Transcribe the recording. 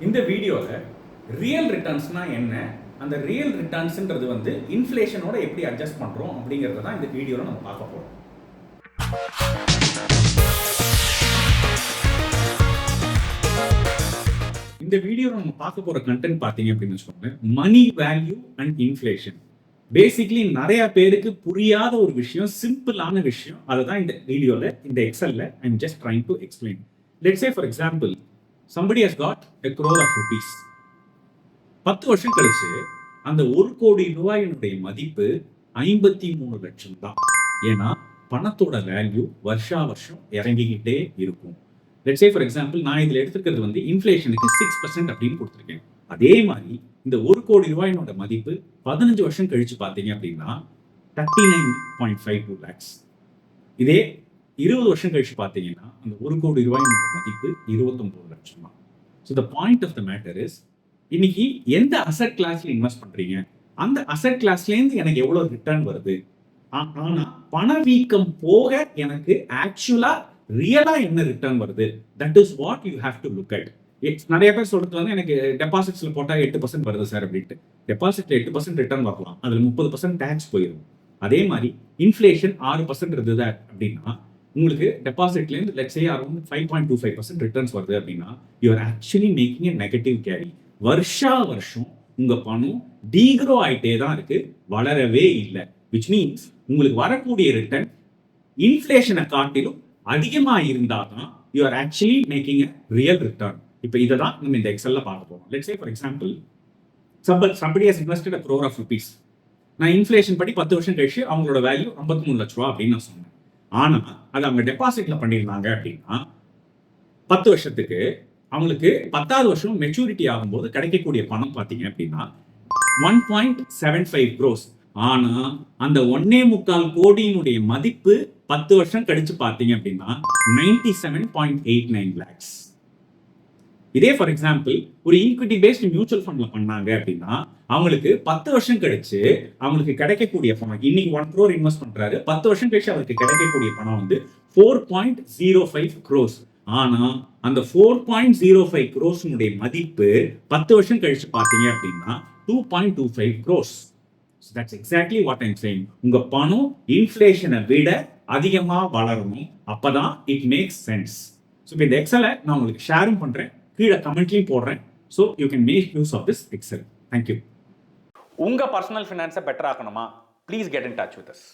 இந்த வீடியோவில் ரியல் ரிட்டர்ன்ஸ்னா என்ன, அந்த ரியல் ரிட்டர்ன்ஸ்ன்றது வந்து இன்ஃப்ளேஷனோட எப்படி அட்ஜஸ்ட் பண்ணுறோம் அப்படிங்கிறத தான் இந்த வீடியோவில் நம்ம பார்க்க போகிறோம். இந்த வீடியோவில் நம்ம பார்க்க போகிற கண்டென்ட் பார்த்தீங்க அப்படின்னு வச்சுக்கோங்க, money value and inflation. Basically நிறைய பேருக்கு புரியாத ஒரு விஷயம், சிம்பிளான விஷயம். அதை தான் இந்த வீடியோவில், இந்த எக்ஸலில் I am just trying to explain. Let's say for example, somebody has got a crore of rupees. 10 வருஷம் கழிச்சு அந்த 1 கோடி ரூபாயினுடைய மதிப்பு 53 லட்சம் தான். ஏன்னா பணத்தோட வேல்யூ வருஷா வருஷம் இறங்கிக்கிட்டே இருக்கும். லெட்ஸ் சே ஃபார் எக்ஸாம்பிள், நான் இதில் எடுத்துக்கிறது வந்து இன்ஃப்ளேஷனுக்கு 6% அப்படின்னு கொடுத்துருக்கேன். அதே மாதிரி இந்த 1 கோடி ரூபாயினோட மதிப்பு 15 வருஷம் கழிச்சு பார்த்தீங்க அப்படின்னா 39.52 lakhs. இதே 20 வருஷம் கழிச்சு பார்த்தீங்கன்னா அந்த 1 கோடி ரூபாயோட மதிப்பு 29 லட்சம் தான். So the point of the matter is, இன்னைக்கு எந்த அசட் கிளாஸ்ல இன்வெஸ்ட் பண்றீங்க, அந்த அசட் கிளாஸ்லேருந்து எனக்கு எவ்வளோ ரிட்டர்ன் வருது, ஆனால் பணவீக்கம் போக எனக்கு ஆக்சுவலா ரியலா என்ன ரிட்டர்ன் வருது, that is what you have to look at. நிறைய பேர் சொல்றது வந்து எனக்கு டெபாசிட்ஸ்ல போட்டால் 8% வருது சார் அப்படின்ட்டு. டெபாசிட்ல 8% ரிட்டர்ன் வரலாம், அதில் 30% டேக்ஸ் போயிடும். அதே மாதிரி இன்ஃப்ளேஷன் 6% இருந்தது அப்படின்னா உங்களுக்கு டெபாசிட்லேருந்து லெட்ஸ் சே அரௌண்ட் 5.25% ரிட்டர்ன்ஸ் வருது அப்படின்னா you are actually making a negative carry. வருஷா வருஷம் உங்க பணம் டீக்ரோ ஆயிட்டே தான் இருக்கு, வளரவே இல்லை. விச் மீன்ஸ் உங்களுக்கு வரக்கூடிய ரிட்டர்ன் இன்ஃப்ளேஷனை காட்டிலும் அதிகமாக இருந்தால் தான் you are actually making a real return. இப்போ இதை தான் நம்ம இந்த எக்ஸல்ல பார்க்க போறோம். Let's say for example, somebody has invested a crore of rupees. நான் இன்ஃப்ளேஷன் படி 10 வருஷம் கழிச்சு அவங்களோட வேல்யூ 53 லட்ச ரூபா அப்படின்னு நான் சொன்னேன். ஆனா அது அவங்க டெபாசிட்ல பண்ணியிருந்தாங்க அப்படின்னா 10 வருஷத்துக்கு அவங்களுக்கு 10வது வருஷம் மெச்சூரிட்டி ஆகும்போது கிடைக்கக்கூடிய பணம் பார்த்தீங்க அப்படின்னா 1.75 crores. ஆனா அந்த 1.25 கோடியினுடைய மதிப்பு 10 வருஷம் கழிச்சு பார்த்தீங்க அப்படின்னா 97.89 lakhs. இதே ஃபார் எக்ஸாம்பிள் ஒரு ஈக்விட்டி பேஸ்ட் மியூச்சுவல் ஃபண்ட்ல பண்ணாங்க அப்படின்னா அவங்களுக்கு 10 வருஷம் கழிச்சு அவங்களுக்கு கிடைக்கக்கூடிய பணம், இன்னைக்கு 1 crore இன்வெஸ்ட் பண்றாரு, 10 வருஷம் கழிச்சு அவருக்கு கிடைக்கக்கூடிய பணம் வந்து 4.05 crores. ஆனா அந்த 4.05 crores மதிப்பு 10 வருஷம் கழிச்சு பாத்தீங்க அப்படின்னா 2.25 crores. So that's exactly what I'm saying. உங்க பணம் இன்ஃப்ளேஷனை விட அதிகமா வளரணும், அப்பதான் it makes sense. So இந்த எக்ஸலை நான் உங்களுக்கு ஷேரும் பண்றேன், கீழே கமெண்ட்லையும் போடுறேன். So you can make use of this Excel. Thank you. உங்கள் பர்சனல் ஃபினான்ஸை பெட்டர் ஆக்கணுமா? Please get in touch with as.